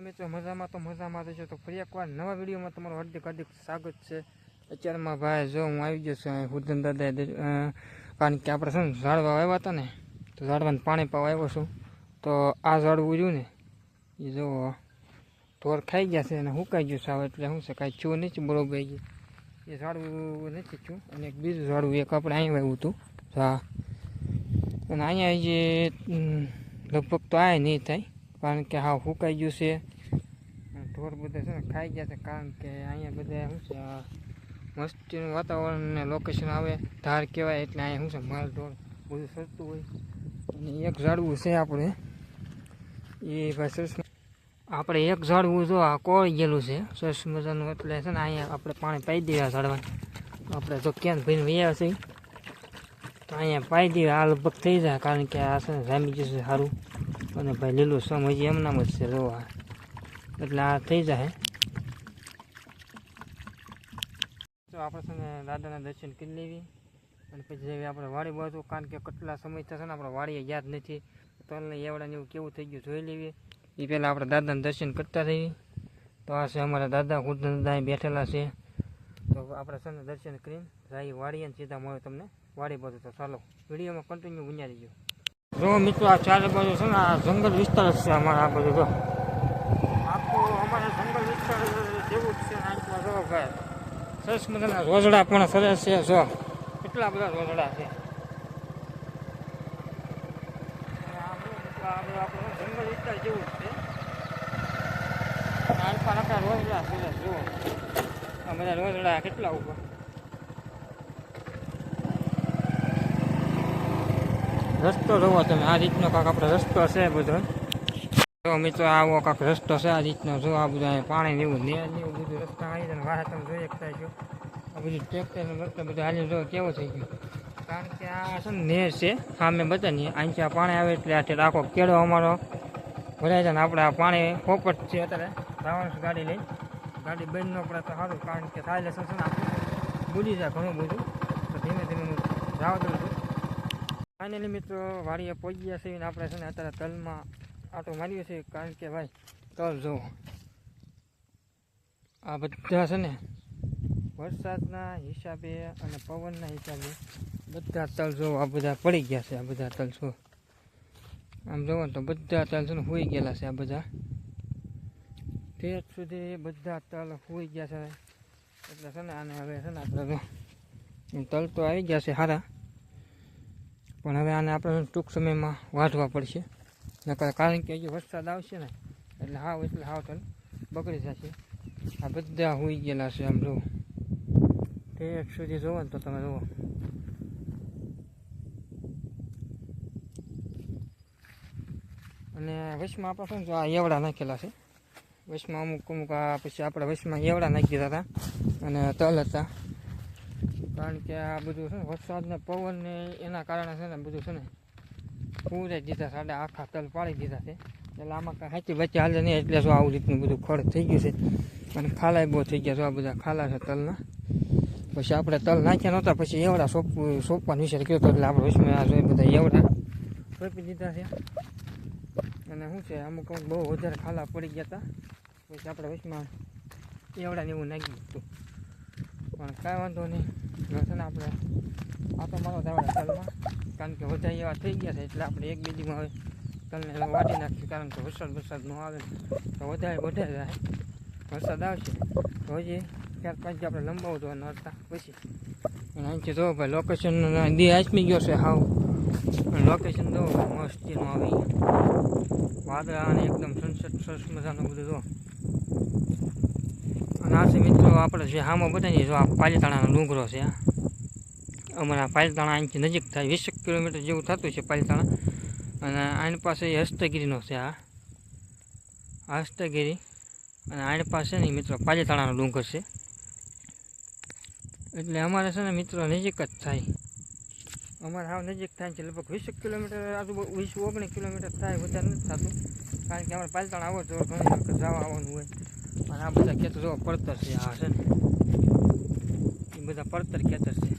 મિત્રો મજામાં રહેજો તો ફરી એકવાર નવા વિડીયોમાં તમારું હાર્દિક સ્વાગત છે। અત્યારમાં ભાઈ જો હું આવી ગયો છું હુદન દાદા, કારણ કે આપણે છે ને ઝાડવા આવ્યા હતા ને, તો ઝાડવાને પાણી પાવા આવ્યો છું। તો આ ઝાડવું રહ્યું ને એ જો ઢોર ખાઈ ગયા છે અને સુકાઈ ગયું સાવ, એટલે શું છે કાંઈ છું નથી બરોબર એ ઝાડવું નથી છું। અને એક બીજું ઝાડવું એક આપણે અહીં આવ્યું હતું, હા, અને અહીંયા જે લગભગ તો આ નહીં થાય, કારણ કે હા સુકાઈ ગયું છે। ઢોર બધા છે ને ખાઈ ગયા છે, કારણ કે અહીંયા બધા શું છે મસ્તીનું વાતાવરણ ને લોકેશન આવે, ધાર કહેવાય, એટલે અહીંયા શું છે માલ ઢોર બધું સરતું હોય। અને એક ઝાડવું છે આપણે એ ભાઈ સરસ, આપણે એક ઝાડવું જો આ કોળી ગયેલું છે સરસ મજાનું, એટલે છે ને અહીંયા આપણે પાણી પાઈ દઈએ ઝાડવાને। આપણે જો ક્યાં ભાઈને વૈયા છે તો અહીંયા પાઈ દઈએ, આ લગભગ થઈ જાય, કારણ કે આ છે ને જામી જશે સારું। અને ભાઈ લીલું સમ હજી એમનામ જ છે જોવા, એટલે આ થઈ જાય। તો આપણે છે ને દાદાના દર્શન કરી લેવી અને પછી જઈએ આપણે વાડી બાજુ, કારણ કે કેટલા સમય થશે ને આપણે વાડીએ યાદ નથી, તલને એવડાને એવું કેવું થઈ ગયું જોઈ લેવી। એ પહેલાં આપણે દાદાના દર્શન કરતા રહીએ। તો આ છે અમારા દાદા ખુદ દાદા બેઠેલા છે, તો આપણે છે ને દર્શન કરીને જઈએ વાડીએ ને સીધા મળે તમને વાડી બાજુ। તો ચાલો વિડીયોમાં કન્ટિન્યુ બન્યા રહીજો। જો મિત્રો આ ચારે બાજુ છે ને આ જંગલ વિસ્તાર છે અમારા, આ બધું જો આખું અમારા જંગલ વિસ્તાર જેવું જ છે। આટલા જો ભાઈ સરસ મજાના રોજડા પણ સરસ છે, જો કેટલા બધા રોજડા છે। આપણું જંગલ વિસ્તાર જેવું જ છે, આટલા રોજડા સરસ જુઓ, આ બધા રોજડા કેટલા ઉપર રસ્તો જોવો તમે, આ રીતનો કાંક આપણે રસ્તો છે બધો। જો મિત્રો આવો કાંક રસ્તો છે આ રીતનો, જો આ બધા પાણી જેવું નેર ને એવું બધું રસ્તા આવી જાય, વાહ તમે જોઈ શકતા છો આ બધું ટ્રેક્ટર રસ્તા બધું હાલી જો કેવો થઈ ગયો, કારણ કે આ છે ને નેર છે સામે બધાની, અહીંથી પાણી આવે એટલે આથી આખો કેળો અમારો ભરાય જાય ને આપણે આ પાણી પોપટ છે અત્યારે જવાનું ગાડી લઈ, ગાડી બંધ ન પડે તો સારું, કારણ કે સાયલેન્સર છે ને આપણે ભૂલી જાય ઘણું બધું, તો ધીમે ધીમે જવા દઉં છું। ફાઇનલી મિત્રો વાડીએ પહોંચી ગયા છે ને આપણે છે ને અત્યારે તલમાં આટો માર્યો છે, કારણ કે ભાઈ તલ જુઓ આ બધા છે ને વરસાદના હિસાબે અને પવનના હિસાબે બધા તલ જો આ બધા પડી ગયા છે। આ બધા તલ જો આમ જોવો તો બધા તલ છે ને હોઈ ગયેલા છે, આ બધા ઠેઠ સુધી બધા તલ હોઈ ગયા છે, એટલે છે ને આને હવે છે ને આપણે તલ તો આવી ગયા છે સારા, પણ હવે આને આપણે ટૂંક સમયમાં વાઢવા પડશે, કારણ કે હજી વરસાદ આવશે ને એટલે હાવ તલ બગડી જશે। આ બધા હોઈ ગયેલા છે, આમ જુઓ ઠેઠ સુધી જોવો ને તો તમે જુઓ, અને વચમાં આપણે શું આ એવડા નાખેલા છે, વચમાં અમુક આ પછી આપણે વચમાં એવડા નાખી દીધા હતા અને તલ હતા, કારણ કે આ બધું છે ને વરસાદને પવન ને એના કારણે છે ને બધું છે ને પૂરે દીધા છે, આખા તલ પાડી દીધા છે, એટલે આમાં કાંઈ હાચી વચ્ચે હાલે નહીં, એટલે શું આવું રીતનું બધું ખડ થઈ ગયું છે અને ખાલાય બહુ થઈ ગયા છે, આ બધા ખાલા છે તલના। પછી આપણે તલ નાખ્યા નહોતા, પછી એવડા સોંપવાનો વિચાર કર્યો હતો, એટલે આપણે વચમાં આ જોઈએ બધા એવડા સોંપી દીધા છે। અને શું છે અમુક બહુ વધારે ખાલા પડી ગયા હતા, પછી આપણે વચમાં એવડા ને એવું નાખી દીધું, પણ કાંઈ વાંધો નહીં, છે ને આપણે આ તો મારો દાવડા તલમાં, કારણ કે વધારે એવા થઈ ગયા છે, એટલે આપણે એક બીજીમાં હવે તલને વાટી નાખીએ, કારણ કે વરસાદ ન આવે તો વધારે જાય, વરસાદ આવશે તો હજી 4-5 આપણે લંબાવું તો નડતા પછી। અને અહીંથી જો ભાઈ લોકેશન દી આચમી ગયો છે હાવ, લોકેશન જો મસ્તીનું આવે, વાદળા અને એકદમ સનસેટ સરસ મજાનું બધું જો। અને આ છે મિત્રો આપણે જે હામાં બતાવીએ, જો આ પાલીતાણાનો ડુંગરો છે, અમારા પાલીતાણા અહીંથી નજીક થાય 20 કિલોમીટર જેવું થતું છે પાલીતાણા, અને આની પાસે હસ્તગીરીનો છે, આ હસ્તગીરી, અને આની પાસે નહીં મિત્રો પાલીતાણાનો ડુંગર છે, એટલે અમારે છે ને મિત્રો નજીક જ થાય, અમારે હાવ નજીક થાય છે, લગભગ 20 કિલોમીટર આજુબાજુ 20-19 કિલોમીટર થાય, વધારે નથી થતું, કારણ કે અમારે પાલીતાણા આવો તો ઘણી વખત જવા આવવાનું હોય। અને આ બધા ખેતર જો પડતર છે, આ છે ને એ બધા પડતર ખેતર છે,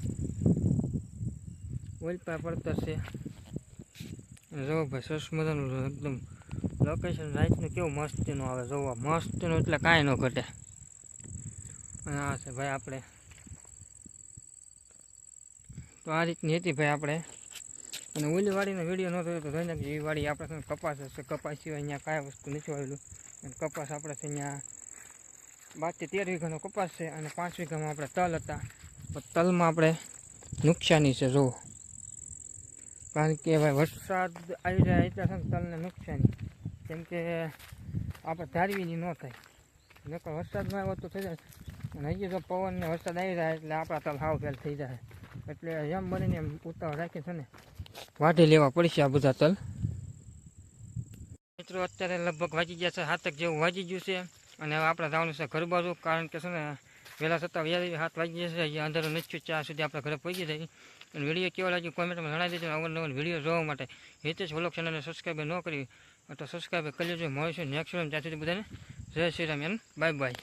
ઓલપા પડતર છે, જો ભાઈ સરસ મજાનું એકદમ લોકેશન રાઈટનું કેવું મસ્તીનું આવે જોવા, મસ્તીનું એટલે કાંઈ ન ઘટે. અને આ છે ભાઈ આપણે, તો આ રીતની હતી ભાઈ આપણે. અને ઓલી વાડીનો વિડીયો ન થયો તો જોઈ નાખજો. એ વાડી આપણે કપાસ હશે, કપાસ સિવાય અહીંયા કાંઈ વસ્તુ નથી આવેલું. અને કપાસ આપણે છે અહીંયા 12 થી 13 વીઘાનો કપાસ છે, અને 5 વીઘામાં આપણે તલ હતા. તો તલમાં આપણે નુકસાની છે જુઓ, કારણ કે ભાઈ વરસાદ આવી જાય એટલે છે ને તલને નુકસાની, કેમ કે આપણે ધારવીની ન થાય. નકર વરસાદ ન આવ્યો તો થઈ જાય, અને હજી જો પવનને વરસાદ આવી જાય એટલે આપણા તલ હાવ ફેલ થઈ જાય. એટલે જેમ બનીને એમ ઉતાવળ રાખી છે ને વાઢી લેવા પડશે આ બધા તલ. મિત્રો અત્યારે લગભગ વાગી ગયા છે 7 જેવું વાગી ગયું છે, અને હવે આપણે જવાનું છે ઘર બાજુ, કારણ કે છે ને વહેલા છતાં 7 વાગી જશે. અહીંયા અંધારું નથી થયું, 4 સુધી આપણે ઘરે પહોંચી જઈએ. અને વિડીયો કેવો લાગ્યો કોમેન્ટમાં જણાવી દેજો. અવનવર વિડીયો જોવા માટે હિતેશ વ્લોગ ચેનલને સબસ્ક્રાઈબ ન કરી તો સબસ્ક્રાઈબ કરી લેજો. મળીશું નેક્સ્ટ ટાઈમ. ત્યાં સુધી બધાને જય Shri Ram and bye bye.